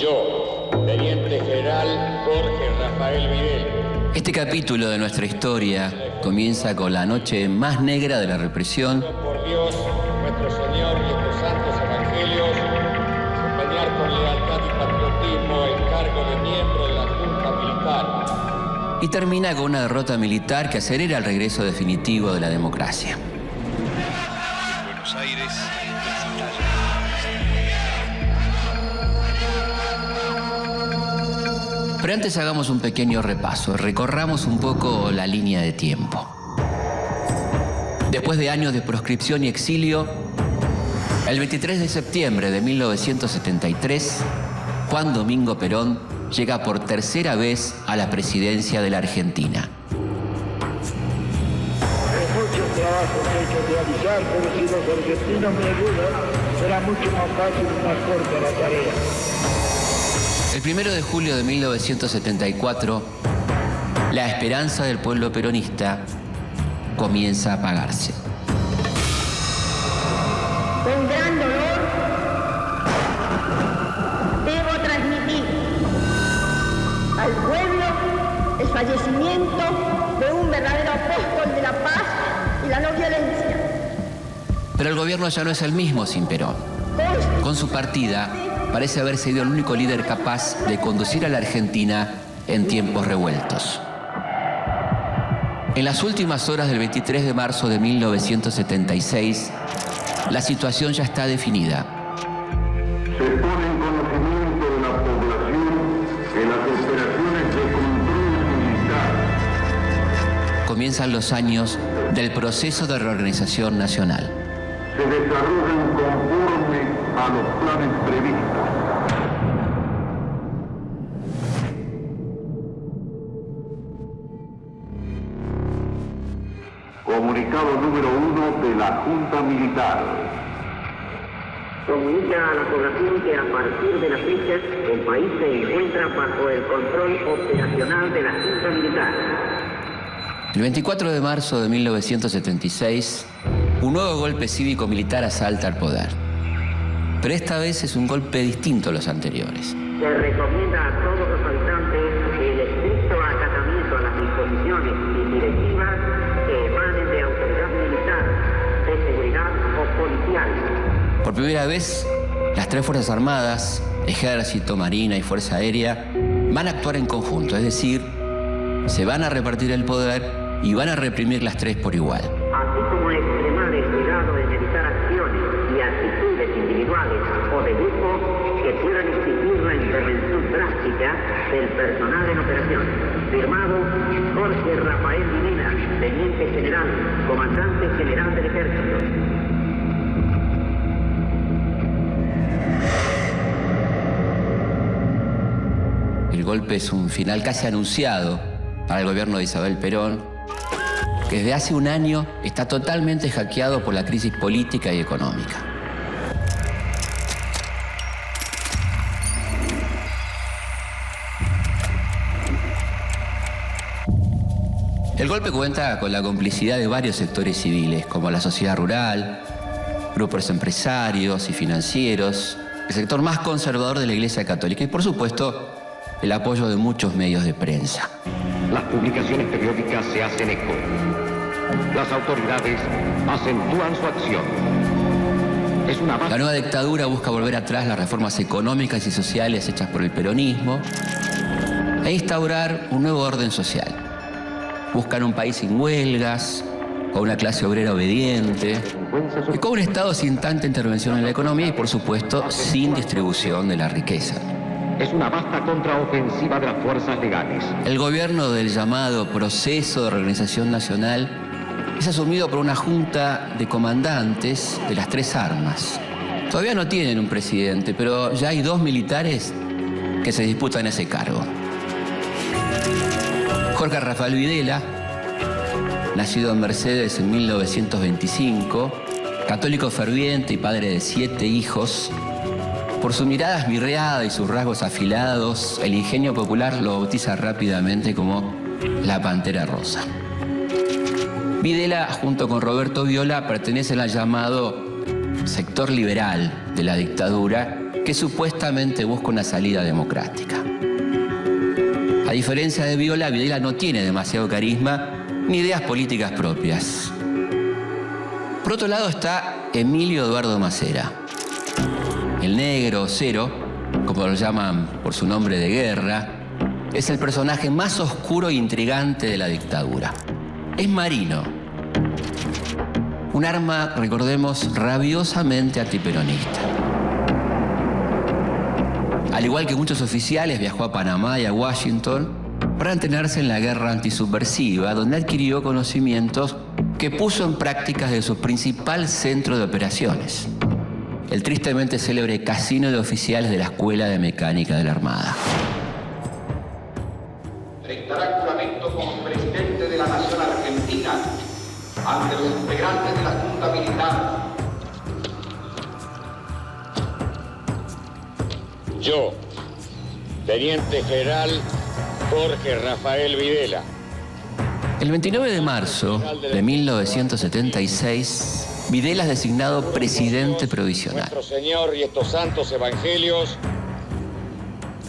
Yo, Teniente General Jorge Rafael Videla. Este capítulo de nuestra historia comienza con la noche más negra de la represión. Por Dios, nuestro Señor y estos santos evangelios, desempeñar con lealtad y patriotismo el cargo de miembro de la Junta Militar. Y termina con una derrota militar que acelera el regreso definitivo de la democracia. Buenos Aires. Pero antes hagamos un pequeño repaso, recorramos un poco la línea de tiempo. Después de años de proscripción y exilio, el 23 de septiembre de 1973, Juan Domingo Perón llega por tercera vez a la presidencia de la Argentina. Mucho trabajo que hay que realizar, pero si los argentinos me ayudan, será mucho más fácil y más corta la tarea. El 1 de julio de 1974, la esperanza del pueblo peronista comienza a apagarse. Con gran dolor, debo transmitir al pueblo el fallecimiento de un verdadero apóstol de la paz y la no violencia. Pero el gobierno ya no es el mismo sin Perón. Con su partida, parece haber sido el único líder capaz de conducir a la Argentina en tiempos revueltos. En las últimas horas del 23 de marzo de 1976, la situación ya está definida. Se pone en conocimiento de la población que las operaciones de control militar Comienzan los años del proceso de reorganización nacional. se desarrollan conforme a los planes previstos. Comunicado número 1 de la Junta Militar. Comunica a la población que a partir de la fecha el país se encuentra bajo el control operacional de la Junta Militar. El 24 de marzo de 1976, un nuevo golpe cívico-militar asalta al poder. Pero esta vez es un golpe distinto a los anteriores. Se recomienda a todos los habitantes el estricto acatamiento a las disposiciones y directivas que emanen de autoridad militar, de seguridad o policial. Por primera vez, las tres Fuerzas Armadas, Ejército, Marina y Fuerza Aérea, van a actuar en conjunto, es decir, se van a repartir el poder y van a reprimir las tres por igual. Así como extremar el cuidado en evitar acciones y actitudes individuales o de grupo que puedan exigir la intervención drástica del personal en operación. Firmado Jorge Rafael Videla, Teniente General, Comandante General del Ejército. El golpe es un final casi anunciado para el gobierno de Isabel Perón, que desde hace un año está totalmente hackeado por la crisis política y económica. El golpe cuenta con la complicidad de varios sectores civiles, como la sociedad rural, grupos empresarios y financieros, el sector más conservador de la Iglesia Católica y, por supuesto, el apoyo de muchos medios de prensa. Las publicaciones periódicas se hacen eco. Las autoridades acentúan su acción. Es una La nueva dictadura busca volver atrás las reformas económicas y sociales hechas por el peronismo e instaurar un nuevo orden social. Buscan un país sin huelgas, con una clase obrera obediente y con un Estado sin tanta intervención en la economía y, por supuesto, sin distribución de la riqueza. Es una vasta contraofensiva de las fuerzas legales. El gobierno del llamado proceso de reorganización nacional es asumido por una junta de comandantes de las tres armas. Todavía no tienen un presidente, pero ya hay 2 militares que se disputan ese cargo. Jorge Rafael Videla, nacido en Mercedes en 1925, católico ferviente y padre de 7 hijos, por su mirada esmirreada y sus rasgos afilados, el ingenio popular lo bautiza rápidamente como la Pantera Rosa. Videla, junto con Roberto Viola, pertenecen al llamado sector liberal de la dictadura que supuestamente busca una salida democrática. A diferencia de Viola, Videla no tiene demasiado carisma ni ideas políticas propias. Por otro lado está Emilio Eduardo Macera, el negro Cero, como lo llaman por su nombre de guerra. Es el personaje más oscuro e intrigante de la dictadura. Es marino. Un arma, recordemos, rabiosamente antiperonista. Al igual que muchos oficiales, viajó a Panamá y a Washington para entrenarse en la guerra antisubversiva, donde adquirió conocimientos que puso en práctica desde su principal centro de operaciones, el tristemente célebre Casino de Oficiales de la Escuela de Mecánica de la Armada. Prestará juramento como presidente de la Nación Argentina ante los integrantes de la Junta Militar. Yo, Teniente General Jorge Rafael Videla. El 29 de marzo de 1976, Videla es designado presidente provisional. Nuestro Señor y estos santos evangelios,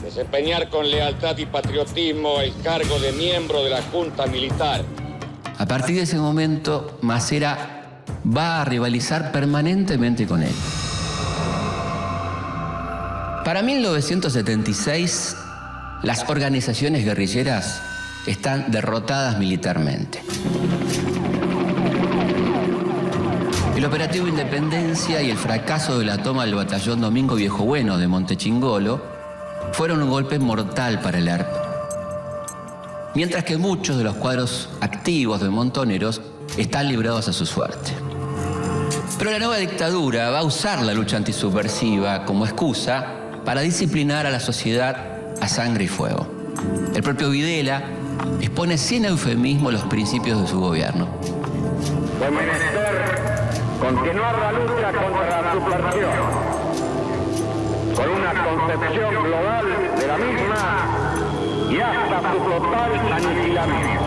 desempeñar con lealtad y patriotismo el cargo de miembro de la Junta Militar. A partir de ese momento, Macera va a rivalizar permanentemente con él. Para 1976, las organizaciones guerrilleras están derrotadas militarmente. El operativo Independencia y el fracaso de la toma del batallón Domingo Viejo Bueno de Montechingolo fueron un golpe mortal para el ERP. Mientras que muchos de los cuadros activos de Montoneros están librados a su suerte. Pero la nueva dictadura va a usar la lucha antisubversiva como excusa para disciplinar a la sociedad a sangre y fuego. El propio Videla expone sin eufemismo los principios de su gobierno. Fue menester continuar la lucha contra la subversión, con una concepción global de la misma y hasta su total aniquilamiento.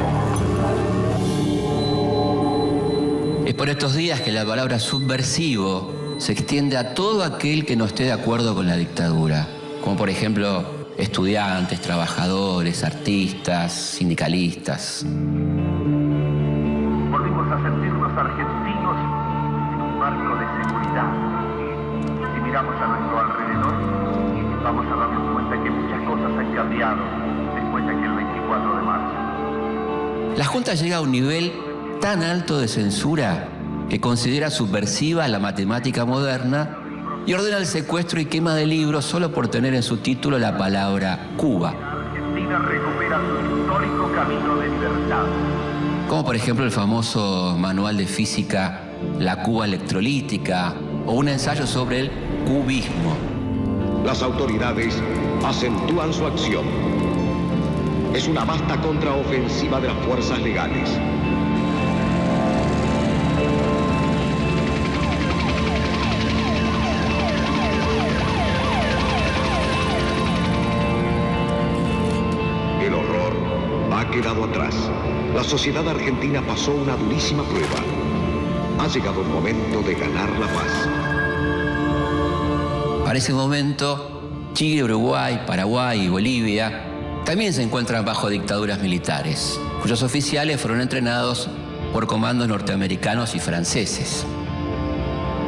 Es por estos días que la palabra subversivo se extiende a todo aquel que no esté de acuerdo con la dictadura, como por ejemplo estudiantes, trabajadores, artistas, sindicalistas. Volvimos a sentirnos argentinos en un marco de seguridad. Si miramos a nuestro alrededor, vamos a darnos cuenta que muchas cosas han cambiado después de aquel 24 de marzo. La Junta llega a un nivel tan alto de censura que considera subversiva la matemática moderna y ordena el secuestro y quema de libros solo por tener en su título la palabra Cuba. Argentina recupera su histórico camino de libertad. Como por ejemplo el famoso manual de física La Cuba electrolítica o un ensayo sobre el cubismo. Las autoridades acentúan su acción. Es una vasta contraofensiva de las fuerzas legales. El horror ha quedado atrás. La sociedad argentina pasó una durísima prueba. Ha llegado el momento de ganar la paz. Para ese momento, Chile, Uruguay, Paraguay y Bolivia también se encuentran bajo dictaduras militares, cuyos oficiales fueron entrenados por comandos norteamericanos y franceses.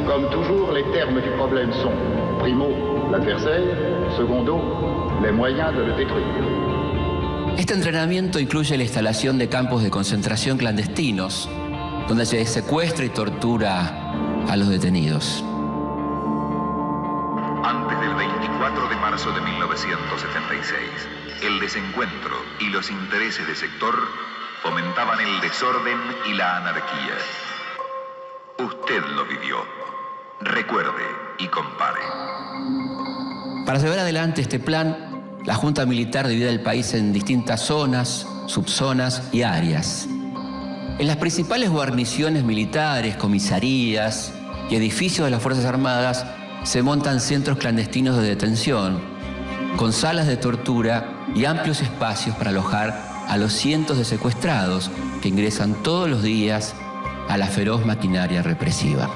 Comme toujours, les termes du problème sont primo, l'adversaire, secondo, les moyens de le détruire. Este entrenamiento incluye la instalación de campos de concentración clandestinos, donde se secuestra y tortura a los detenidos. Antes del 24 de marzo de 1976, el desencuentro y los intereses de sector fomentaban el desorden y la anarquía. Usted lo vivió. Recuerde y compare. Para llevar adelante este plan, la Junta Militar divide el país en distintas zonas, subzonas y áreas. En las principales guarniciones militares, comisarías y edificios de las Fuerzas Armadas se montan centros clandestinos de detención, con salas de tortura y amplios espacios para alojar a los cientos de secuestrados que ingresan todos los días a la feroz maquinaria represiva.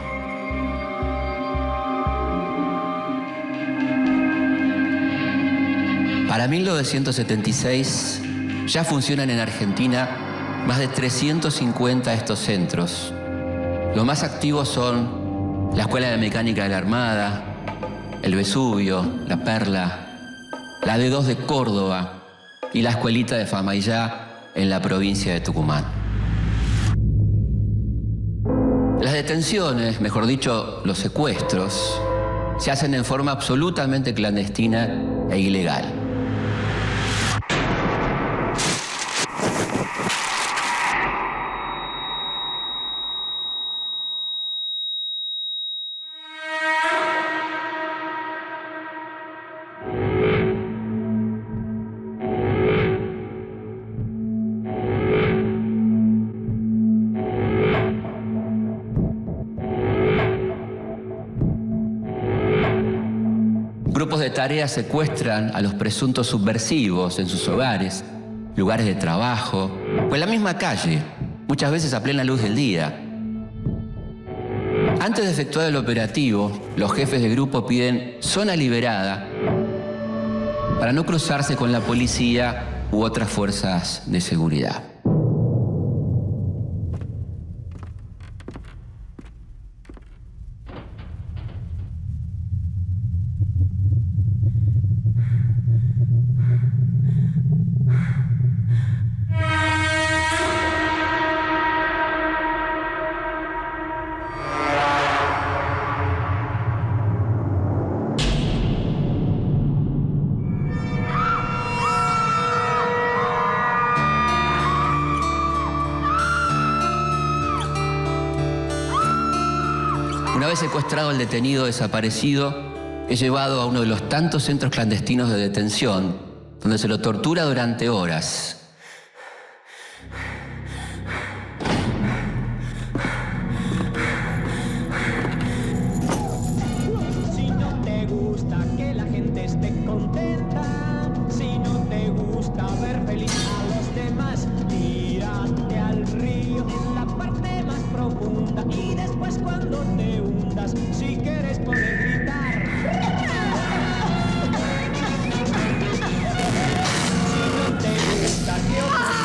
Para 1976 ya funcionan en Argentina más de 350 de estos centros. Los más activos son la Escuela de Mecánica de la Armada, el Vesubio, la Perla, la D2 de Córdoba y la Escuelita de Famaillá en la provincia de Tucumán. Las detenciones, mejor dicho, los secuestros, se hacen en forma absolutamente clandestina e ilegal. Grupos de tareas secuestran a los presuntos subversivos en sus hogares, lugares de trabajo o en la misma calle, muchas veces a plena luz del día. Antes de efectuar el operativo, los jefes de grupo piden zona liberada para no cruzarse con la policía u otras fuerzas de seguridad. Una vez secuestrado el detenido desaparecido, es llevado a uno de los tantos centros clandestinos de detención, donde se lo tortura durante horas. Si no te gusta que la gente esté contenta, si no te gusta ver feliz a los demás, tírate al río en la parte más profunda y después cuando te hundas, si quieres poder gritar. Si no te gusta que otra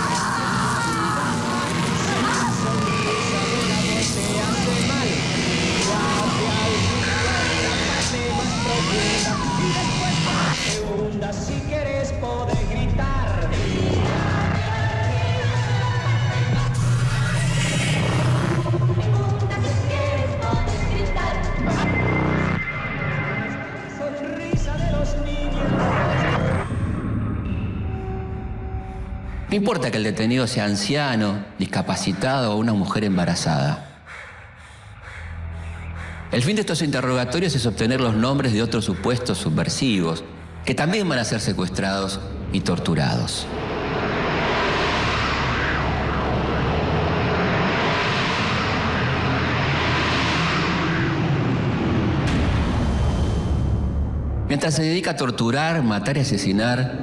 sonrisa de la voz te hace mal, tírate al río en la parte más profunda y después cuando te hundas, si quieres poder gritar. No importa que el detenido sea anciano, discapacitado o una mujer embarazada. El fin de estos interrogatorios es obtener los nombres de otros supuestos subversivos, que también van a ser secuestrados y torturados. Mientras se dedica a torturar, matar y asesinar,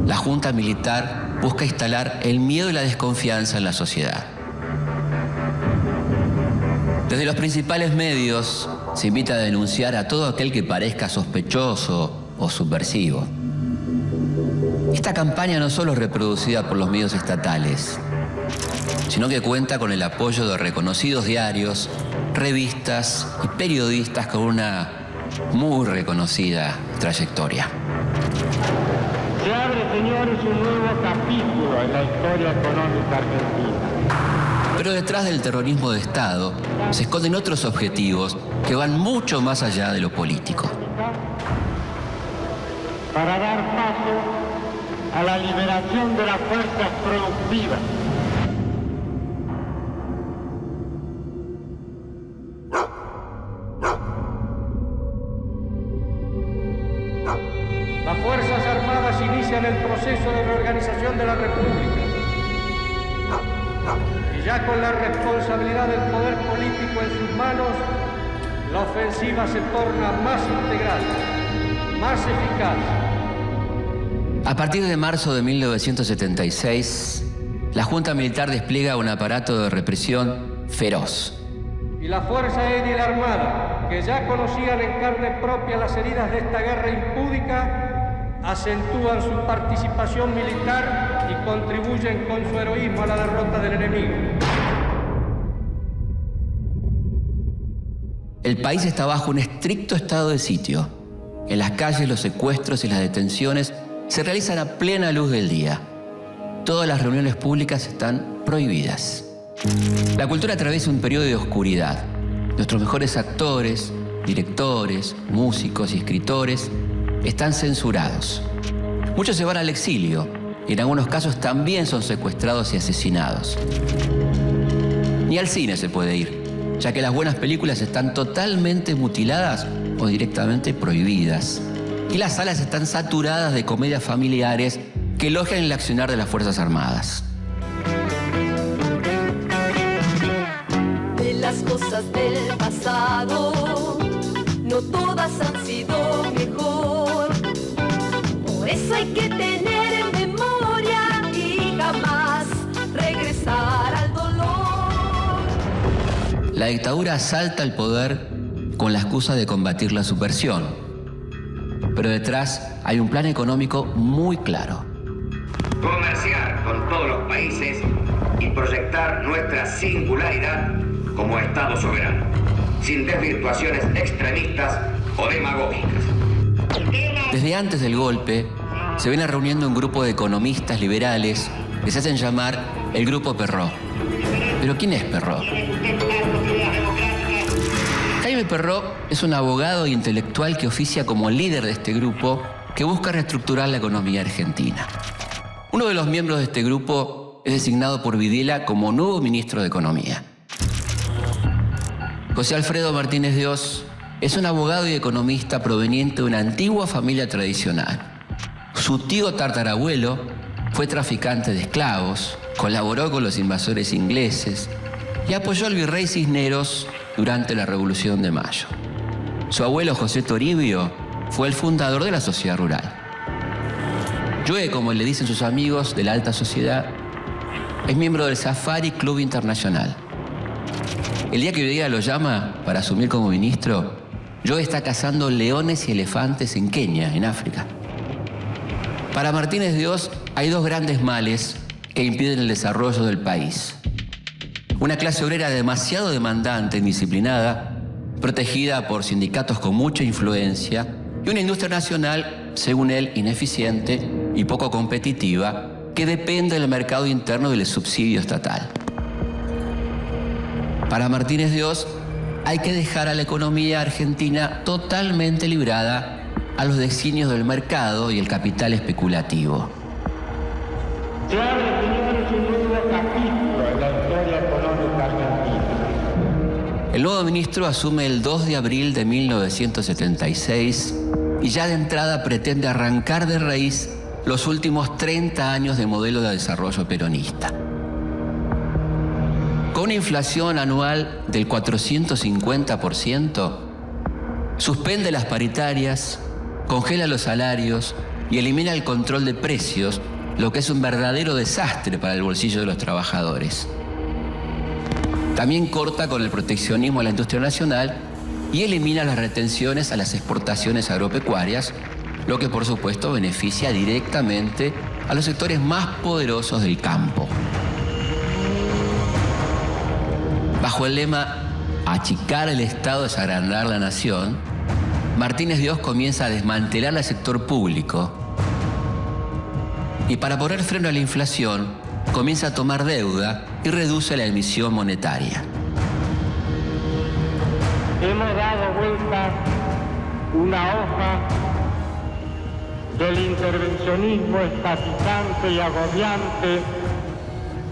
la Junta Militar busca instalar el miedo y la desconfianza en la sociedad. Desde los principales medios se invita a denunciar a todo aquel que parezca sospechoso o subversivo. Esta campaña no solo es reproducida por los medios estatales, sino que cuenta con el apoyo de reconocidos diarios, revistas y periodistas con una muy reconocida trayectoria. Se abre, señores, un nuevo capítulo en la historia económica argentina. Pero detrás del terrorismo de Estado se esconden otros objetivos que van mucho más allá de lo político. Para dar paso a la liberación de las fuerzas productivas. Las Fuerzas Armadas inician el proceso de reorganización de la República. Y ya con la responsabilidad del poder político en sus manos, la ofensiva se torna más integral, más eficaz. A partir de marzo de 1976, la Junta Militar despliega un aparato de represión feroz. Y la Fuerza Aérea y la Armada, que ya conocían en carne propia las heridas de esta guerra impúdica, acentúan su participación militar y contribuyen con su heroísmo a la derrota del enemigo. El país está bajo un estricto estado de sitio. En las calles los secuestros y las detenciones se realizan a plena luz del día. Todas las reuniones públicas están prohibidas. La cultura atraviesa un periodo de oscuridad. Nuestros mejores actores, directores, músicos y escritores están censurados. Muchos se van al exilio y en algunos casos también son secuestrados y asesinados. Ni al cine se puede ir, ya que las buenas películas están totalmente mutiladas o directamente prohibidas. Y las salas están saturadas de comedias familiares que elogian el accionar de las Fuerzas Armadas. De las cosas del pasado, no todas han sido mejor. Por eso hay que tener en memoria y jamás regresar al dolor. La dictadura asalta el poder con la excusa de combatir la subversión. Pero detrás hay un plan económico muy claro. Comerciar con todos los países y proyectar nuestra singularidad como Estado soberano, sin desvirtuaciones extremistas o demagógicas. Desde antes del golpe, se viene reuniendo un grupo de economistas liberales que se hacen llamar el Grupo Perrot. ¿Pero quién es Perrot? Jaime Perrot es un abogado e intelectual que oficia como líder de este grupo que busca reestructurar la economía argentina. Uno de los miembros de este grupo es designado por Videla como nuevo ministro de Economía. José Alfredo Martínez de Hoz es un abogado y economista proveniente de una antigua familia tradicional. Su tío tatarabuelo fue traficante de esclavos, colaboró con los invasores ingleses y apoyó al virrey Cisneros durante la Revolución de Mayo. Su abuelo José Toribio fue el fundador de la Sociedad Rural. Joe, como le dicen sus amigos de la alta sociedad, es miembro del Safari Club Internacional. El día que Videla lo llama para asumir como ministro, Joe está cazando leones y elefantes en Kenia, en África. Para Martínez de Hoz hay dos grandes males que impiden el desarrollo del país. Una clase obrera demasiado demandante e indisciplinada, protegida por sindicatos con mucha influencia, y una industria nacional, según él, ineficiente y poco competitiva, que depende del mercado interno y del subsidio estatal. Para Martínez de Hoz, hay que dejar a la economía argentina totalmente librada a los designios del mercado y el capital especulativo. Se abre, señores, un nuevo capítulo en la historia económica argentina. El nuevo ministro asume el 2 de abril de 1976 y ya de entrada pretende arrancar de raíz los últimos 30 años de modelo de desarrollo peronista. Con una inflación anual del 450%, suspende las paritarias, congela los salarios y elimina el control de precios, lo que es un verdadero desastre para el bolsillo de los trabajadores. También corta con el proteccionismo a la industria nacional y elimina las retenciones a las exportaciones agropecuarias, lo que por supuesto beneficia directamente a los sectores más poderosos del campo. Bajo el lema "achicar el Estado es agrandar la nación", Martínez de Hoz comienza a desmantelar el sector público y para poner freno a la inflación comienza a tomar deuda y reduce la emisión monetaria. Hemos dado vuelta una hoja del intervencionismo estatizante y agobiante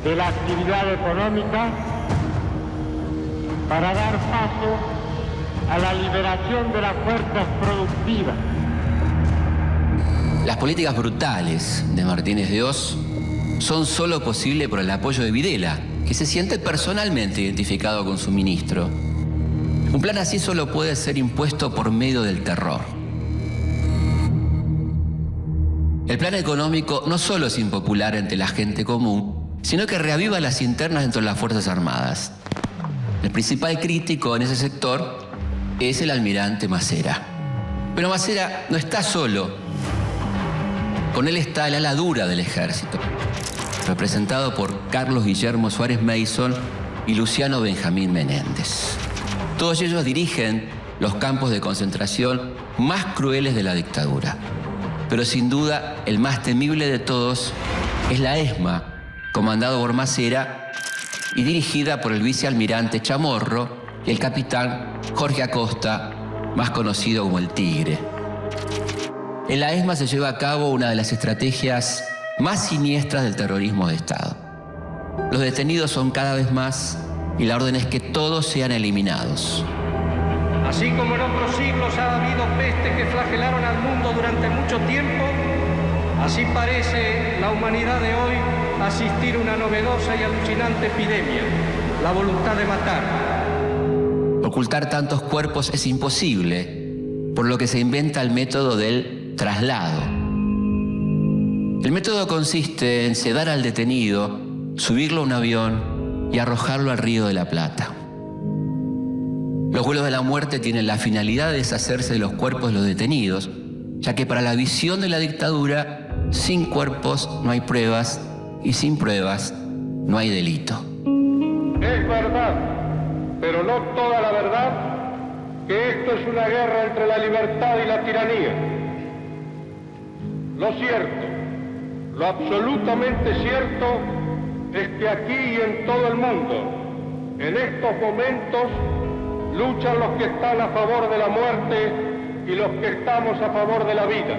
de la actividad económica para dar paso a la liberación de las fuerzas productivas. Las políticas brutales de Martínez de Hoz son solo posibles por el apoyo de Videla, que se siente personalmente identificado con su ministro. Un plan así solo puede ser impuesto por medio del terror. El plan económico no solo es impopular entre la gente común, sino que reaviva las internas dentro de las Fuerzas Armadas. El principal crítico en ese sector es el almirante Macera. Pero Macera no está solo. Con él está el ala dura del ejército, representado por Carlos Guillermo Suárez Mason y Luciano Benjamín Menéndez. Todos ellos dirigen los campos de concentración más crueles de la dictadura. Pero sin duda, el más temible de todos es la ESMA, comandado por Macera y dirigida por el vicealmirante Chamorro y el capitán Jorge Acosta, más conocido como el Tigre. En la ESMA se lleva a cabo una de las estrategias más siniestras del terrorismo de Estado. Los detenidos son cada vez más y la orden es que todos sean eliminados. Así como en otros siglos ha habido pestes que flagelaron al mundo durante mucho tiempo, así parece la humanidad de hoy asistir a una novedosa y alucinante epidemia, la voluntad de matar. Ocultar tantos cuerpos es imposible, por lo que se inventa el método del traslado. El método consiste en sedar al detenido, subirlo a un avión y arrojarlo al Río de la Plata. Los vuelos de la muerte tienen la finalidad de deshacerse de los cuerpos de los detenidos, ya que para la visión de la dictadura, sin cuerpos no hay pruebas y sin pruebas no hay delito. Es verdad, pero no toda la verdad, que esto es una guerra entre la libertad y la tiranía. Lo cierto, lo absolutamente cierto, es que aquí y en todo el mundo, en estos momentos, luchan los que están a favor de la muerte y los que estamos a favor de la vida.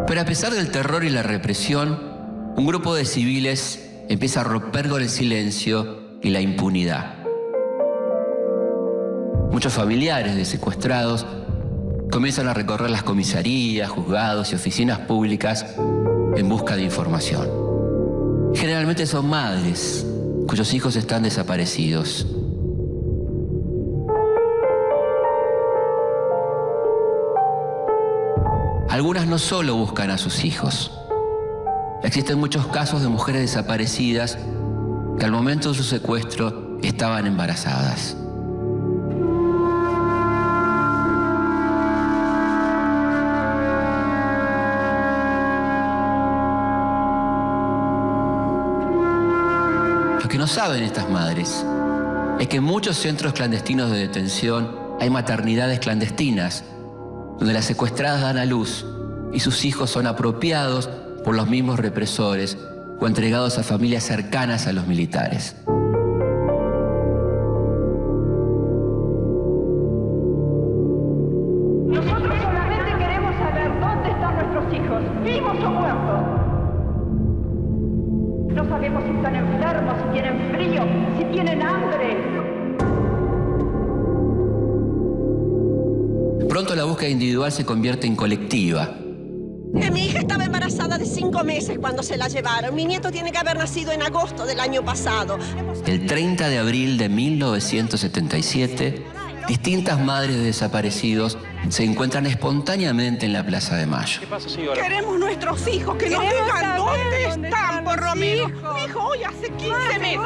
Pero a pesar del terror y la represión, un grupo de civiles empieza a romper con el silencio y la impunidad. Muchos familiares de secuestrados comienzan a recorrer las comisarías, juzgados y oficinas públicas en busca de información. Generalmente son madres cuyos hijos están desaparecidos. Algunas no solo buscan a sus hijos. Existen muchos casos de mujeres desaparecidas que al momento de su secuestro estaban embarazadas. Lo que no saben estas madres es que en muchos centros clandestinos de detención hay maternidades clandestinas, donde las secuestradas dan a luz y sus hijos son apropiados por los mismos represores o entregados a familias cercanas a los militares. Nosotros solamente queremos saber dónde están nuestros hijos, vivos o muertos. No sabemos si están enfermos, si tienen frío, si tienen hambre. Pronto la búsqueda individual se convierte en colectiva. Mi hija estaba embarazada de 5 meses cuando se la llevaron. Mi nieto tiene que haber nacido en agosto del año pasado. El 30 de abril de 1977, distintas madres de desaparecidos se encuentran espontáneamente en la Plaza de Mayo. ¿Qué pasa, señora? Queremos nuestros hijos, que nos digan dónde están, por lo menos. Mi hijo hoy hace 15 meses.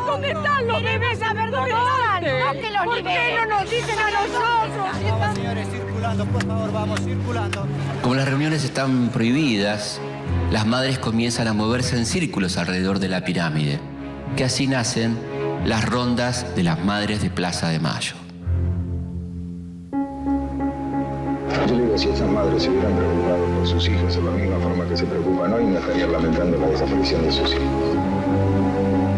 ¿Dónde están los bebés? A ver, ¿dónde están? No, que los ¿Por qué no nos dicen a nosotros? Vamos, señores, circulando, por favor, vamos circulando. Como las reuniones están prohibidas, las madres comienzan a moverse en círculos alrededor de la pirámide, que así nacen las rondas de las madres de Plaza de Mayo. Yo digo, si esas madres se hubieran preocupado por sus hijos de la misma forma que se preocupan hoy, no estarían lamentando la desaparición de sus hijos.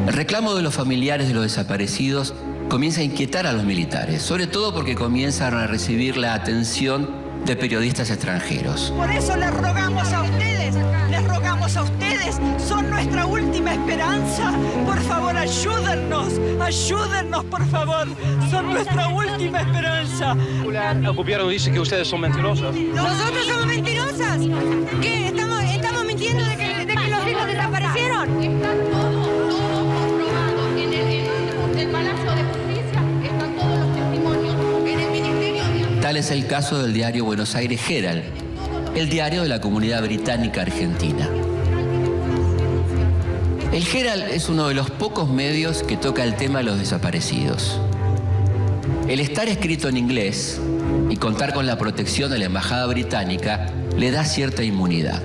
El reclamo de los familiares de los desaparecidos comienza a inquietar a los militares, sobre todo porque comienzan a recibir la atención de periodistas extranjeros. Por eso les rogamos a ustedes, son nuestra última esperanza. Por favor, ayúdennos, por favor. Son nuestra última esperanza. El gobierno dice que ustedes son mentirosas. ¿Nosotros somos mentirosas? ¿Qué? ¿Estamos mintiendo de que los hijos desaparecieron? Está todo comprobado. En el Palacio de Justicia están todos los testimonios. Tal es el caso del diario Buenos Aires Herald, el diario de la comunidad británica argentina. El Herald es uno de los pocos medios que toca el tema de los desaparecidos. El estar escrito en inglés y contar con la protección de la embajada británica le da cierta inmunidad.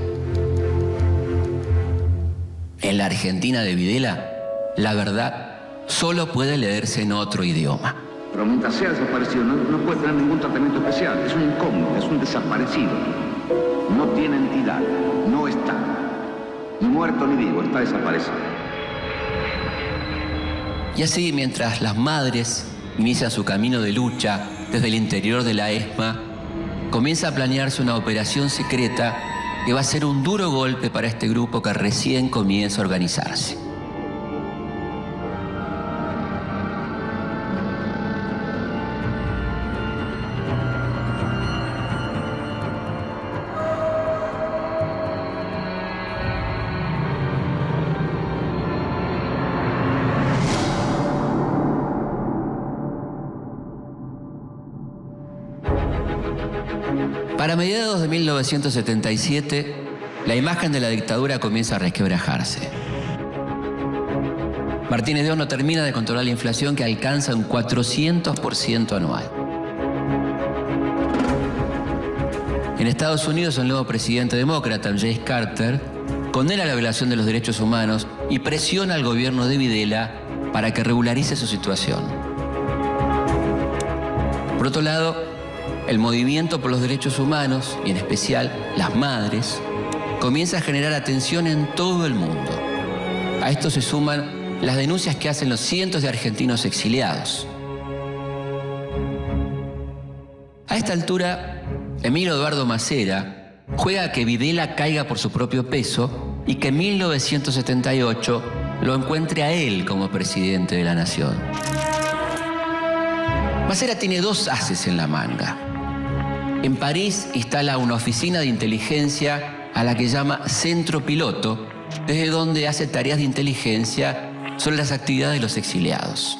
En la Argentina de Videla, la verdad solo puede leerse en otro idioma. Pero mientras sea desaparecido, no puede tener ningún tratamiento especial. Es un incógnito, es un desaparecido. No tiene entidad, no está. Ni muerto ni vivo, está desaparecido. Y así, mientras las madres inician su camino de lucha desde el interior de la ESMA, comienza a planearse una operación secreta que va a ser un duro golpe para este grupo que recién comienza a organizarse. Para mediados de 1977, la imagen de la dictadura comienza a resquebrajarse. Martínez de Horno termina de controlar la inflación que alcanza un 400% anual. En Estados Unidos, el nuevo presidente demócrata, James Carter, condena la violación de los derechos humanos y presiona al gobierno de Videla para que regularice su situación. Por otro lado, el movimiento por los derechos humanos, y en especial las madres, comienza a generar atención en todo el mundo. A esto se suman las denuncias que hacen los cientos de argentinos exiliados. A esta altura, Emilio Eduardo Macera juega a que Videla caiga por su propio peso y que en 1978 lo encuentre a él como presidente de la nación. Macera tiene dos ases en la manga. En París instala una oficina de inteligencia a la que llama Centro Piloto, desde donde hace tareas de inteligencia sobre las actividades de los exiliados.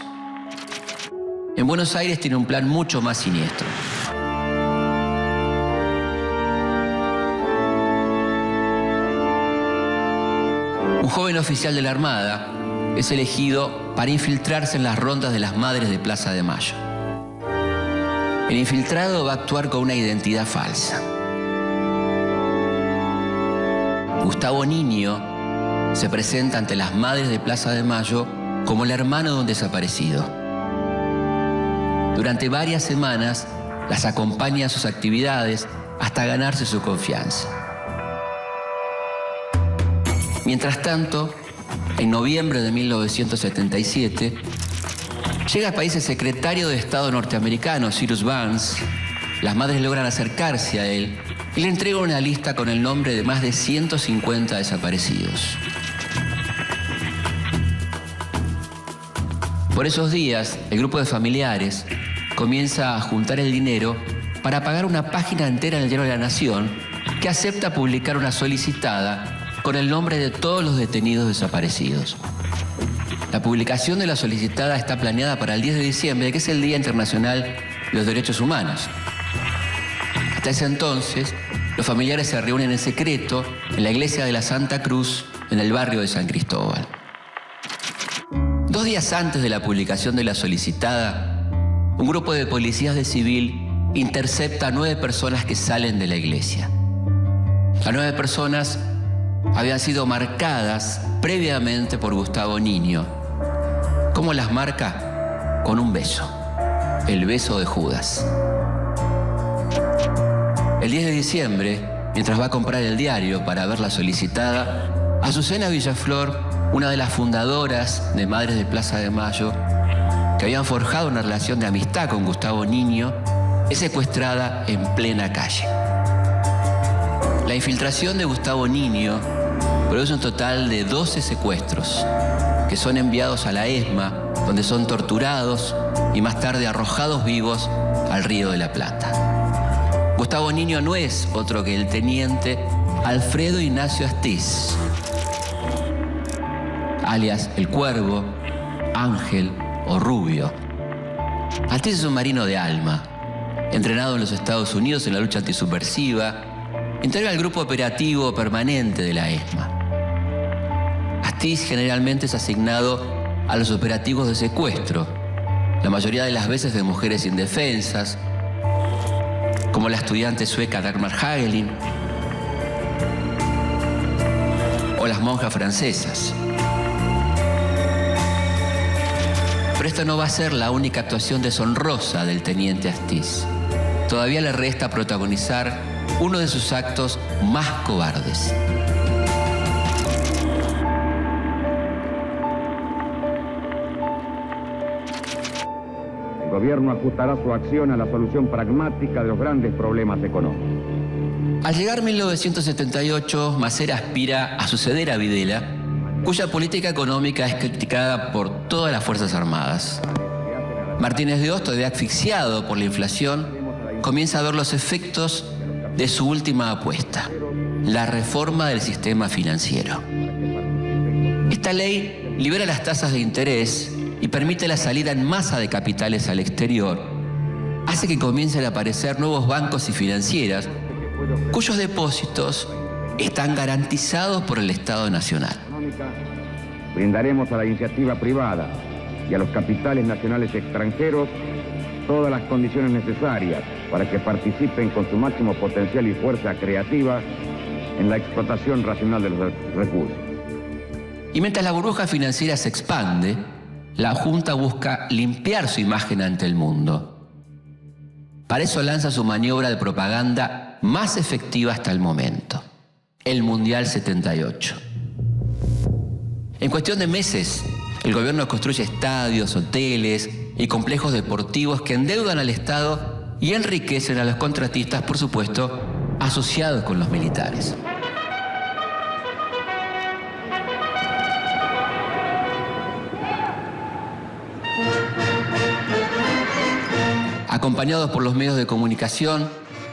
En Buenos Aires tiene un plan mucho más siniestro. Un joven oficial de la Armada es elegido para infiltrarse en las rondas de las madres de Plaza de Mayo. El infiltrado va a actuar con una identidad falsa. Gustavo Niño se presenta ante las madres de Plaza de Mayo como el hermano de un desaparecido. Durante varias semanas las acompaña a sus actividades hasta ganarse su confianza. Mientras tanto, en noviembre de 1977, llega al país el secretario de Estado norteamericano, Cyrus Vance. Las madres logran acercarse a él y le entregan una lista con el nombre de más de 150 desaparecidos. Por esos días, el grupo de familiares comienza a juntar el dinero para pagar una página entera en el Diario de la Nación que acepta publicar una solicitada con el nombre de todos los detenidos desaparecidos. La publicación de la solicitada está planeada para el 10 de diciembre, que es el Día Internacional de los Derechos Humanos. Hasta ese entonces, los familiares se reúnen en secreto en la iglesia de la Santa Cruz, en el barrio de San Cristóbal. 2 días antes de la publicación de la solicitada, un grupo de policías de civil intercepta a 9 personas que salen de la iglesia. Las 9 personas habían sido marcadas previamente por Gustavo Niño. ¿Cómo las marca? Con un beso. El beso de Judas. El 10 de diciembre, mientras va a comprar el diario para ver la solicitada, Azucena Villaflor, una de las fundadoras de Madres de Plaza de Mayo, que habían forjado una relación de amistad con Gustavo Niño, es secuestrada en plena calle. La infiltración de Gustavo Niño produce un total de 12 secuestros que son enviados a la ESMA, donde son torturados y más tarde arrojados vivos al Río de la Plata. Gustavo Niño no es otro que el teniente Alfredo Ignacio Astiz, alias El Cuervo, Ángel o Rubio. Astiz es un marino de alma, Entrenado en los Estados Unidos en la lucha antisubversiva, integra el grupo operativo permanente de la ESMA. Astiz generalmente es asignado a los operativos de secuestro, la mayoría de las veces de mujeres indefensas, como la estudiante sueca Dagmar Hagelin o las monjas francesas. Pero esta no va a ser la única actuación deshonrosa del teniente Astiz. Todavía le resta protagonizar uno de sus actos más cobardes. El gobierno ajustará su acción a la solución pragmática de los grandes problemas económicos. Al llegar 1978, Masera aspira a suceder a Videla, cuya política económica es criticada por todas las Fuerzas Armadas. Martínez de Hoz, todavía asfixiado por la inflación, comienza a ver los efectos de su última apuesta, la reforma del sistema financiero. Esta ley libera las tasas de interés y permite la salida en masa de capitales al exterior. Hace que comiencen a aparecer nuevos bancos y financieras cuyos depósitos están garantizados por el Estado Nacional. Brindaremos a la iniciativa privada y a los capitales nacionales extranjeros todas las condiciones necesarias para que participen con su máximo potencial y fuerza creativa en la explotación racional de los recursos. Y mientras la burbuja financiera se expande, la Junta busca limpiar su imagen ante el mundo. Para eso lanza su maniobra de propaganda más efectiva hasta el momento, el Mundial 78. En cuestión de meses, el gobierno construye estadios, hoteles y complejos deportivos que endeudan al Estado y enriquecen a los contratistas, por supuesto, asociados con los militares. Acompañados por los medios de comunicación,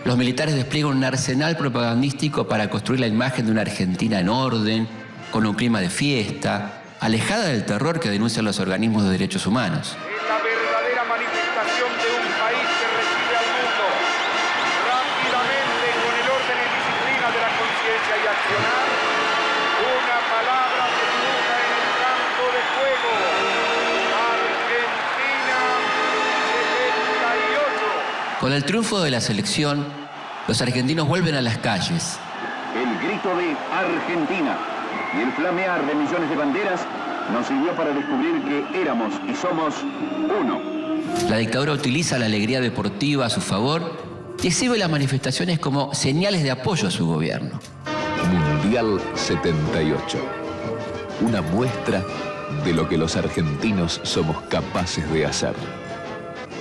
los militares despliegan un arsenal propagandístico para construir la imagen de una Argentina en orden, con un clima de fiesta, alejada del terror que denuncian los organismos de derechos humanos. Es la verdadera manifestación de un país que recibe al mundo rápidamente, con el orden y disciplina de la conciencia y accionar, una palabra se dibuja en el campo de juego: Argentina 78. Con el triunfo de la selección, los argentinos vuelven a las calles. El grito de Argentina y el flamear de millones de banderas nos sirvió para descubrir que éramos y somos uno. La dictadura utiliza la alegría deportiva a su favor y exhibe las manifestaciones como señales de apoyo a su gobierno. Mundial 78. Una muestra de lo que los argentinos somos capaces de hacer.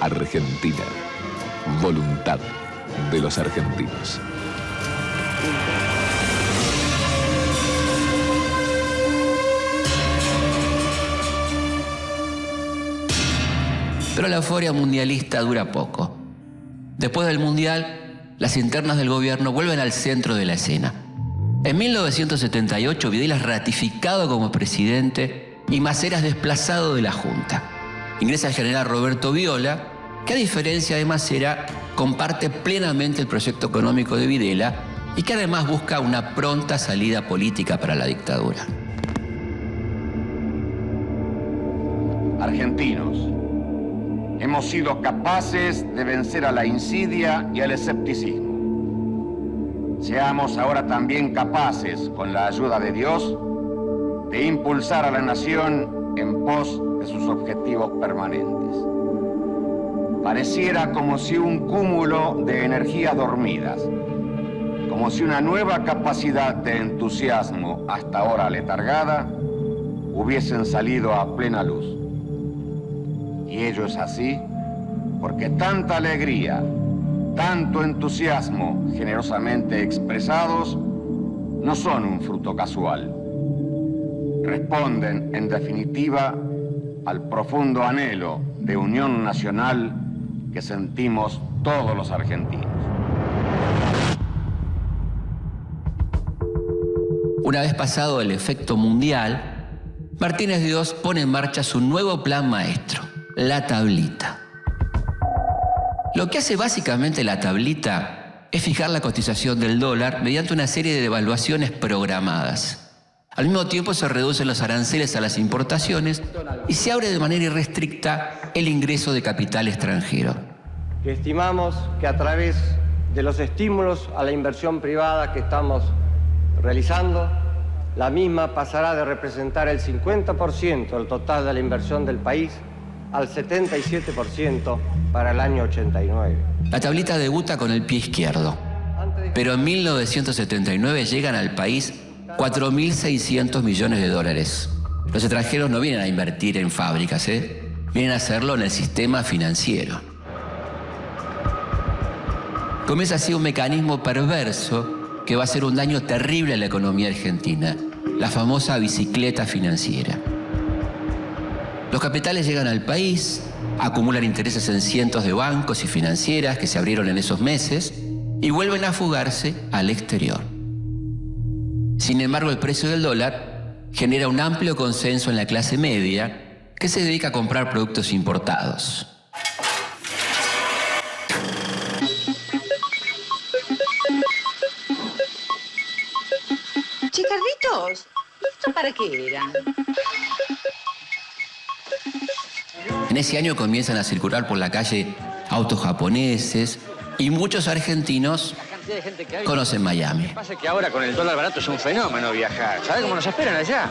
Argentina. Voluntad de los argentinos. Pero la euforia mundialista dura poco. Después del Mundial, las internas del gobierno vuelven al centro de la escena. En 1978, Videla es ratificado como presidente y Masera es desplazado de la Junta. Ingresa el general Roberto Viola, que a diferencia de Masera, comparte plenamente el proyecto económico de Videla y que además busca una pronta salida política para la dictadura. Argentinos, hemos sido capaces de vencer a la insidia y al escepticismo. Seamos ahora también capaces, con la ayuda de Dios, de impulsar a la nación en pos de sus objetivos permanentes. Pareciera como si un cúmulo de energías dormidas, como si una nueva capacidad de entusiasmo hasta ahora letargada, hubiesen salido a plena luz. Y ello es así porque tanta alegría, tanto entusiasmo generosamente expresados no son un fruto casual. Responden, en definitiva, al profundo anhelo de unión nacional que sentimos todos los argentinos. Una vez pasado el efecto mundial, Martínez de Hoz pone en marcha su nuevo plan maestro, la tablita. Lo que hace básicamente la tablita es fijar la cotización del dólar mediante una serie de devaluaciones programadas. Al mismo tiempo se reducen los aranceles a las importaciones y se abre de manera irrestricta el ingreso de capital extranjero. Estimamos que a través de los estímulos a la inversión privada que estamos realizando, la misma pasará de representar el 50% del total de la inversión del país al 77% para el año 89. La tablita debuta con el pie izquierdo, pero en 1979 llegan al país 4.600 millones de dólares. Los extranjeros no vienen a invertir en fábricas, vienen a hacerlo en el sistema financiero. Comienza así un mecanismo perverso que va a hacer un daño terrible a la economía argentina, la famosa bicicleta financiera. Los capitales llegan al país, acumulan intereses en cientos de bancos y financieras que se abrieron en esos meses y vuelven a fugarse al exterior. Sin embargo, el precio del dólar genera un amplio consenso en la clase media que se dedica a comprar productos importados. Che, Carlitos, ¿esto para qué era? En ese año comienzan a circular por la calle autos japoneses y muchos argentinos conocen Miami. Lo que pasa es que ahora con el dólar barato es un fenómeno viajar. ¿Sabes cómo nos esperan allá?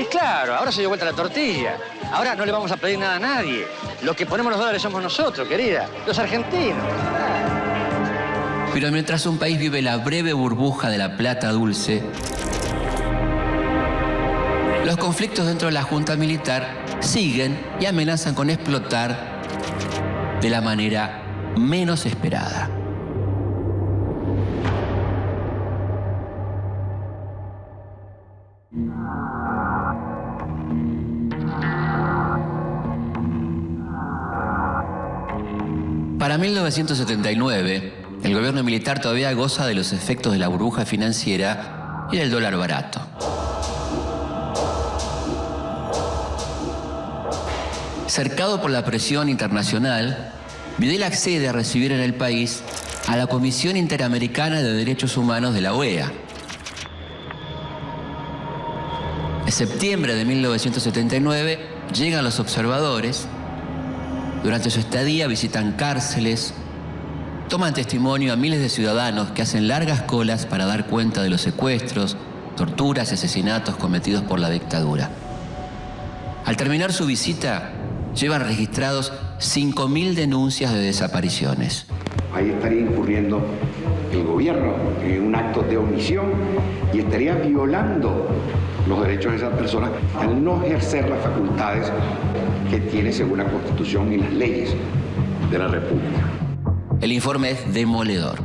Y claro, ahora se dio vuelta la tortilla. Ahora no le vamos a pedir nada a nadie. Los que ponemos los dólares somos nosotros, querida. Los argentinos. Pero mientras un país vive la breve burbuja de la plata dulce, los conflictos dentro de la Junta Militar siguen y amenazan con explotar de la manera menos esperada. Para 1979, el gobierno militar todavía goza de los efectos de la burbuja financiera y del dólar barato. Cercado por la presión internacional, Videla accede a recibir en el país a la Comisión Interamericana de Derechos Humanos de la OEA. En septiembre de 1979 llegan los observadores. Durante su estadía visitan cárceles, toman testimonio a miles de ciudadanos que hacen largas colas para dar cuenta de los secuestros, torturas y asesinatos cometidos por la dictadura. Al terminar su visita, llevan registrados 5.000 denuncias de desapariciones. Ahí estaría incurriendo el gobierno en un acto de omisión y estaría violando los derechos de esas personas al no ejercer las facultades que tiene según la Constitución y las leyes de la República. El informe es demoledor.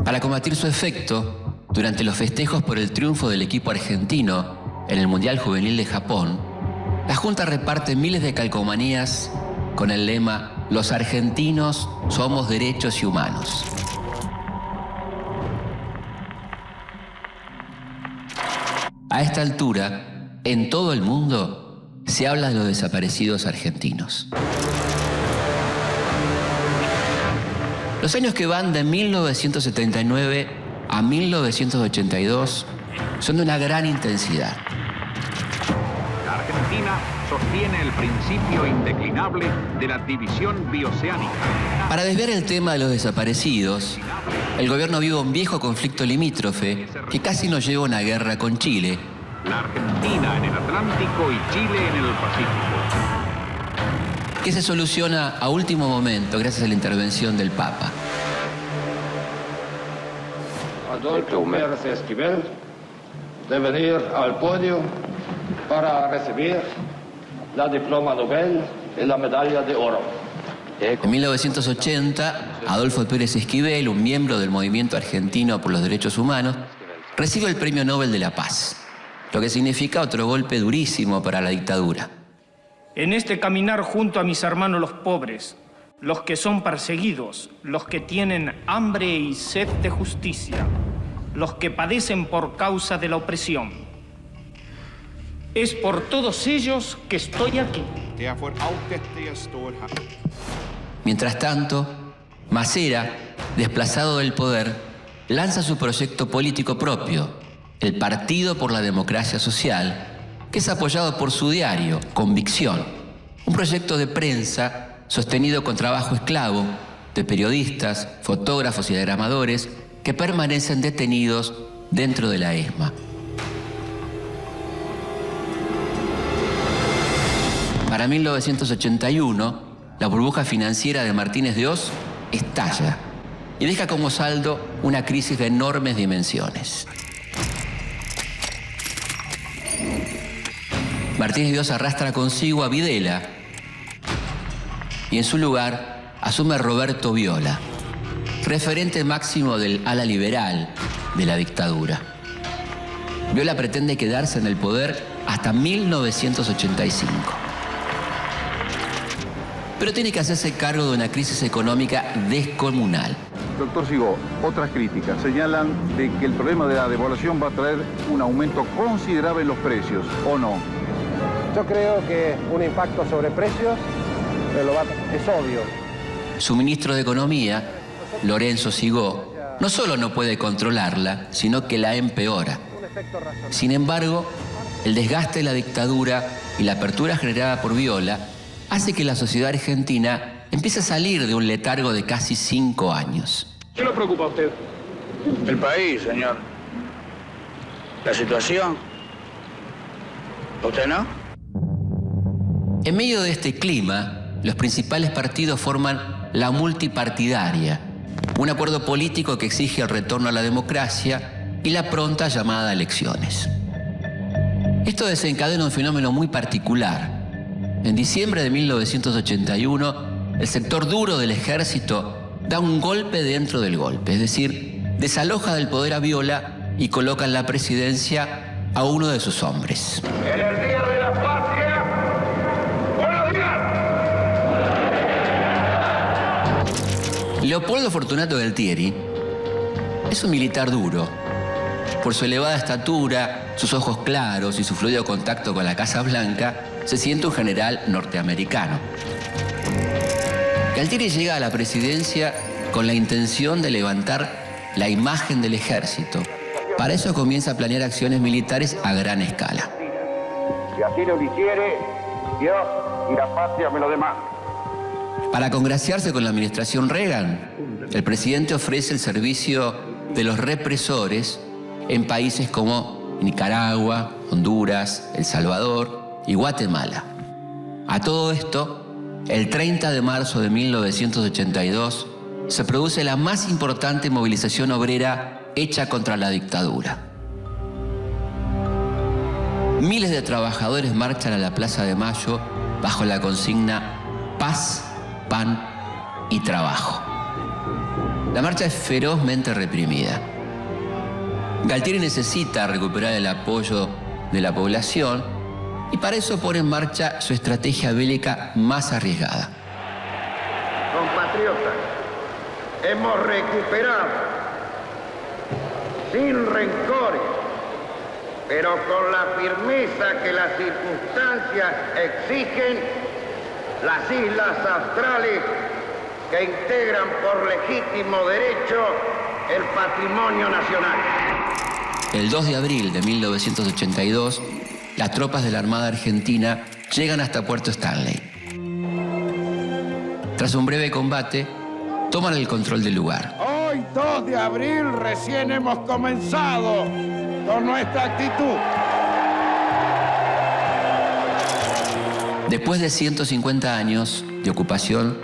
Para combatir su efecto, durante los festejos por el triunfo del equipo argentino en el Mundial Juvenil de Japón, la Junta reparte miles de calcomanías con el lema «Los argentinos somos derechos y humanos». A esta altura, en todo el mundo, se habla de los desaparecidos argentinos. Los años que van de 1979 a 1982 son de una gran intensidad. La Argentina sostiene el principio indeclinable de la división bioceánica. Para desviar el tema de los desaparecidos, el gobierno vive un viejo conflicto limítrofe que casi nos lleva a una guerra con Chile. La Argentina en el Atlántico y Chile en el Pacífico. Que se soluciona a último momento gracias a la intervención del Papa. Adolfo Pérez Esquivel de venir al podio para recibir la diploma Nobel y la medalla de oro. En 1980, Adolfo Pérez Esquivel, un miembro del Movimiento Argentino por los Derechos Humanos, recibe el Premio Nobel de la Paz, lo que significa otro golpe durísimo para la dictadura. En este caminar junto a mis hermanos los pobres, los que son perseguidos, los que tienen hambre y sed de justicia, los que padecen por causa de la opresión. Es por todos ellos que estoy aquí. Mientras tanto, Masera, desplazado del poder, lanza su proyecto político propio, el Partido por la Democracia Social, que es apoyado por su diario, Convicción, un proyecto de prensa sostenido con trabajo esclavo de periodistas, fotógrafos y diagramadores que permanecen detenidos dentro de la ESMA. Para 1981, la burbuja financiera de Martínez de Hoz estalla y deja como saldo una crisis de enormes dimensiones. Martínez de Hoz arrastra consigo a Videla y en su lugar asume a Roberto Viola, referente máximo del ala liberal de la dictadura. Viola pretende quedarse en el poder hasta 1985. Pero tiene que hacerse cargo de una crisis económica descomunal. Doctor Sigó, otras críticas señalan de que el problema de la devaluación va a traer un aumento considerable en los precios, ¿o no? Yo creo que un impacto sobre precios es obvio. Su ministro de Economía, Lorenzo Sigó, no solo no puede controlarla, sino que la empeora. Sin embargo, el desgaste de la dictadura y la apertura generada por Viola hace que la sociedad argentina empiece a salir de un letargo de casi 5 años. ¿Qué lo preocupa a usted? El país, señor. La situación. ¿A usted no? En medio de este clima, los principales partidos forman la multipartidaria, un acuerdo político que exige el retorno a la democracia y la pronta llamada a elecciones. Esto desencadena un fenómeno muy particular. En diciembre de 1981, el sector duro del ejército da un golpe dentro del golpe, es decir, desaloja del poder a Viola y coloca en la presidencia a uno de sus hombres. En el Día de la Patria, buenos días. Leopoldo Fortunato Galtieri es un militar duro. Por su elevada estatura, sus ojos claros y su fluido contacto con la Casa Blanca, se siente un general norteamericano. Galtieri llega a la presidencia con la intención de levantar la imagen del ejército. Para eso comienza a planear acciones militares a gran escala. Si así lo hiciere, Dios y la patria me lo demás. Para congraciarse con la administración Reagan, el presidente ofrece el servicio de los represores en países como Nicaragua, Honduras, El Salvador y Guatemala. A todo esto, el 30 de marzo de 1982 se produce la más importante movilización obrera hecha contra la dictadura. Miles de trabajadores marchan a la Plaza de Mayo bajo la consigna Paz, Pan y Trabajo. La marcha es ferozmente reprimida. Galtieri necesita recuperar el apoyo de la población y para eso pone en marcha su estrategia bélica más arriesgada. Compatriotas, hemos recuperado, sin rencores, pero con la firmeza que las circunstancias exigen, las islas australes que integran por legítimo derecho el patrimonio nacional. El 2 de abril de 1982, las tropas de la Armada Argentina llegan hasta Puerto Stanley. Tras un breve combate, toman el control del lugar. Hoy, 2 de abril, recién hemos comenzado con nuestra actitud. Después de 150 años de ocupación,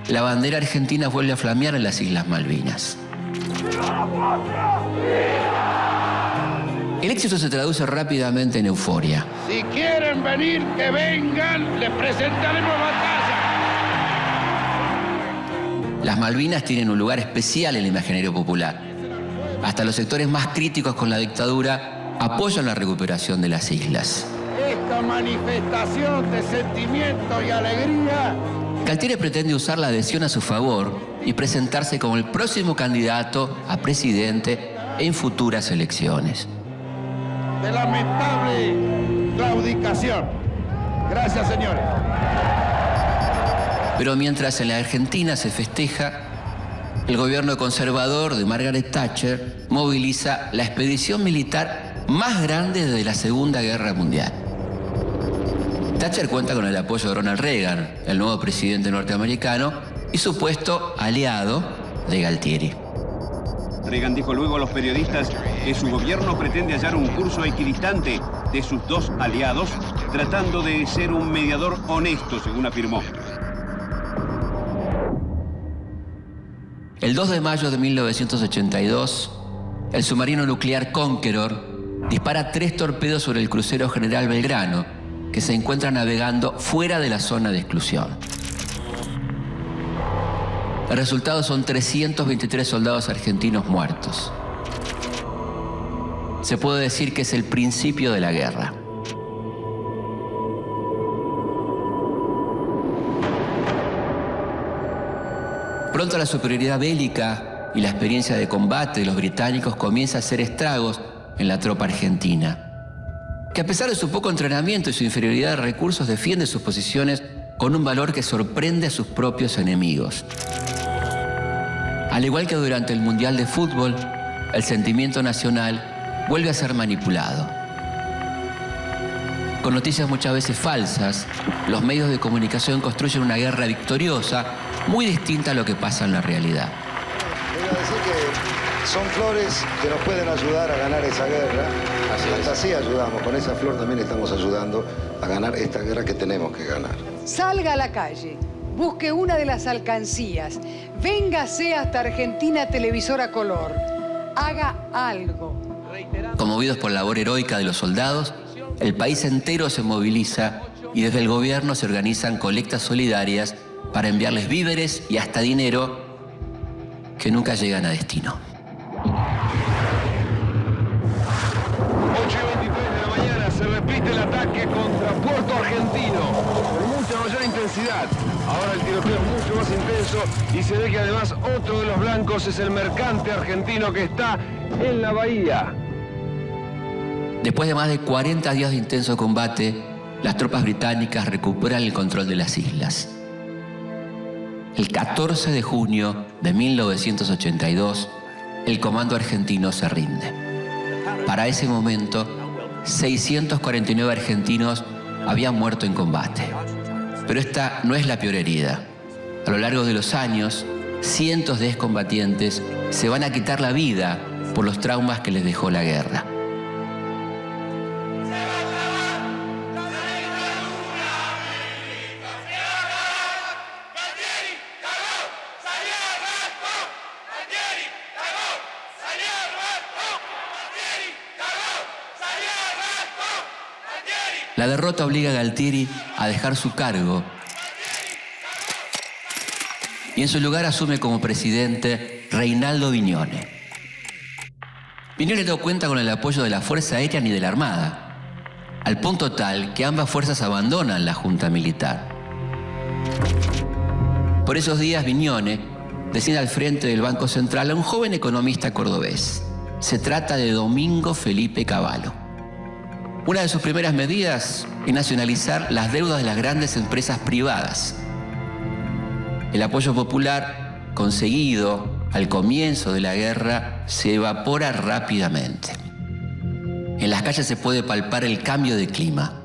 la bandera argentina vuelve a flamear en las Islas Malvinas. El éxito se traduce rápidamente en euforia. Si quieren venir, que vengan, les presentaremos batalla. Las Malvinas tienen un lugar especial en el imaginario popular. Hasta los sectores más críticos con la dictadura apoyan la recuperación de las islas. Esta manifestación de sentimiento y alegría. Galtieri pretende usar la adhesión a su favor y presentarse como el próximo candidato a presidente en futuras elecciones. De lamentable claudicación. Gracias, señores. Pero mientras en la Argentina se festeja, el gobierno conservador de Margaret Thatcher moviliza la expedición militar más grande desde la Segunda Guerra Mundial. Thatcher cuenta con el apoyo de Ronald Reagan, el nuevo presidente norteamericano y supuesto aliado de Galtieri. Reagan dijo luego a los periodistas que su gobierno pretende hallar un curso equidistante de sus dos aliados, tratando de ser un mediador honesto, según afirmó. El 2 de mayo de 1982, el submarino nuclear Conqueror dispara 3 torpedos sobre el crucero General Belgrano, que se encuentra navegando fuera de la zona de exclusión. El resultado son 323 soldados argentinos muertos. Se puede decir que es el principio de la guerra. Pronto la superioridad bélica y la experiencia de combate de los británicos comienza a hacer estragos en la tropa argentina, que a pesar de su poco entrenamiento y su inferioridad de recursos defiende sus posiciones con un valor que sorprende a sus propios enemigos. Al igual que durante el Mundial de Fútbol, el sentimiento nacional vuelve a ser manipulado. Con noticias muchas veces falsas, los medios de comunicación construyen una guerra victoriosa muy distinta a lo que pasa en la realidad. Quiero decir que son flores que nos pueden ayudar a ganar esa guerra. Así ayudamos, con esa flor también estamos ayudando a ganar esta guerra que tenemos que ganar. Salga a la calle, busque una de las alcancías, véngase hasta Argentina Televisora Color, haga algo. Conmovidos por la labor heroica de los soldados, el país entero se moviliza y desde el gobierno se organizan colectas solidarias para enviarles víveres y hasta dinero que nunca llegan a destino. 8:23 de la mañana se repite el ataque contra Puerto Argentino con mucha mayor intensidad. Ahora el tiroteo es mucho más intenso y se ve que además otro de los blancos es el mercante argentino que está en la bahía. Después de más de 40 días de intenso combate, las tropas británicas recuperan el control de las islas. El 14 de junio de 1982, el comando argentino se rinde. Para ese momento, 649 argentinos habían muerto en combate. Pero esta no es la peor herida. A lo largo de los años, cientos de excombatientes se van a quitar la vida por los traumas que les dejó la guerra. La derrota obliga a Galtieri a dejar su cargo y en su lugar asume como presidente Reinaldo Vignone. Vignone no cuenta con el apoyo de la Fuerza Aérea ni de la Armada, al punto tal que ambas fuerzas abandonan la Junta Militar. Por esos días Vignone designa al frente del Banco Central a un joven economista cordobés. Se trata de Domingo Felipe Cavallo. Una de sus primeras medidas es nacionalizar las deudas de las grandes empresas privadas. El apoyo popular conseguido al comienzo de la guerra se evapora rápidamente. En las calles se puede palpar el cambio de clima.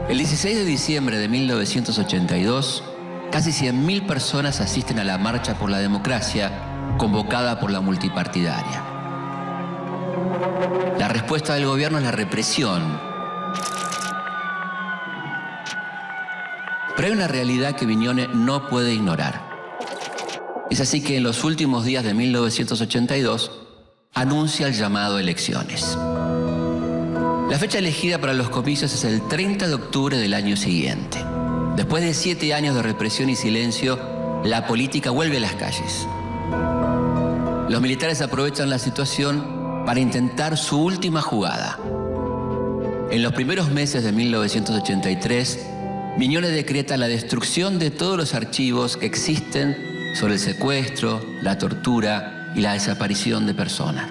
El 16 de diciembre de 1982, casi 100.000 personas asisten a la Marcha por la Democracia convocada por la multipartidaria. La respuesta del gobierno es la represión. Pero hay una realidad que Vignone no puede ignorar. Es así que en los últimos días de 1982 anuncia el llamado a elecciones. La fecha elegida para los comicios es el 30 de octubre del año siguiente. Después de 7 años de represión y silencio, la política vuelve a las calles. Los militares aprovechan la situación para intentar su última jugada. En los primeros meses de 1983, Vignone decreta la destrucción de todos los archivos que existen sobre el secuestro, la tortura y la desaparición de personas.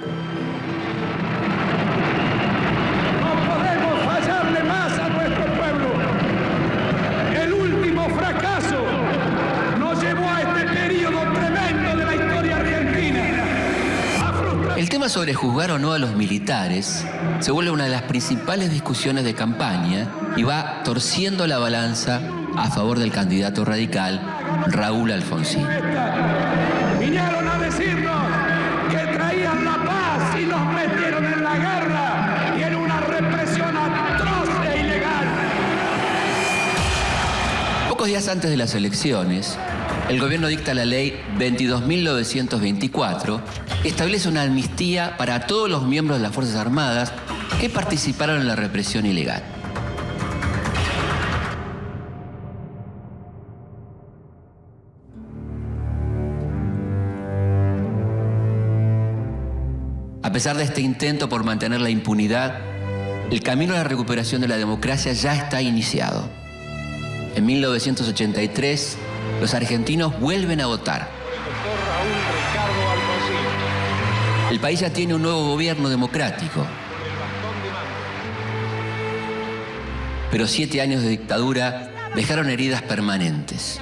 sobre juzgar o no a los militares se vuelve una de las principales discusiones de campaña y va torciendo la balanza a favor del candidato radical Raúl Alfonsín. Vinieron a decirnos que traían la paz y nos metieron en la guerra y en una represión atroz e ilegal. Pocos días antes de las elecciones, el gobierno dicta la ley 22.924, que establece una amnistía para todos los miembros de las Fuerzas Armadas que participaron en la represión ilegal. A pesar de este intento por mantener la impunidad, el camino a la recuperación de la democracia ya está iniciado. En 1983, los argentinos vuelven a votar. El país ya tiene un nuevo gobierno democrático. Pero 7 años de dictadura dejaron heridas permanentes.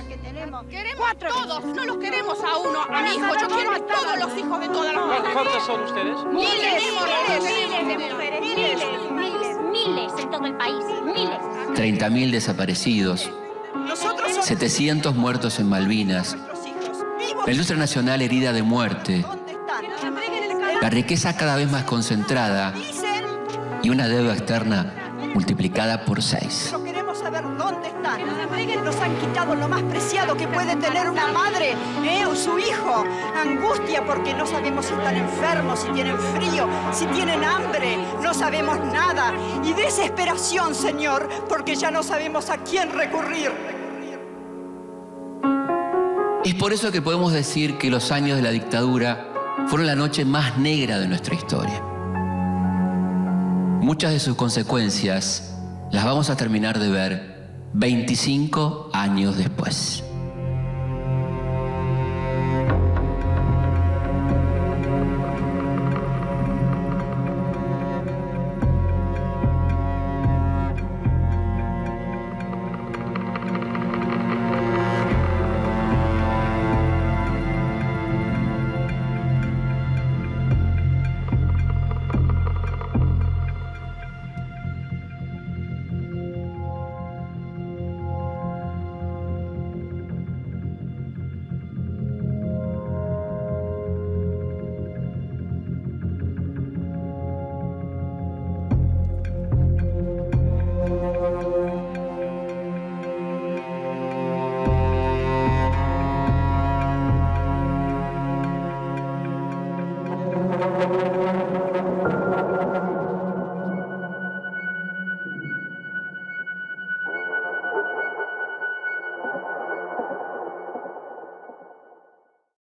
Queremos a todos, no los queremos a uno, a mi hijo, yo quiero a todos los hijos de todas las mujeres. ¿Cuántos son ustedes? Miles de mujeres, miles en todo el país, miles. 30.000 desaparecidos, 700 muertos en Malvinas, la industria nacional herida de muerte, la riqueza cada vez más concentrada y una deuda externa multiplicada por 6. Queremos saber dónde están. Nos han quitado lo más preciado que puede tener una madre, o su hijo. Angustia porque no sabemos si están enfermos, si tienen frío, si tienen hambre. No sabemos nada. Y desesperación, Señor, porque ya no sabemos a quién recurrir. Es por eso que podemos decir que los años de la dictadura fueron la noche más negra de nuestra historia. Muchas de sus consecuencias las vamos a terminar de ver 25 años después.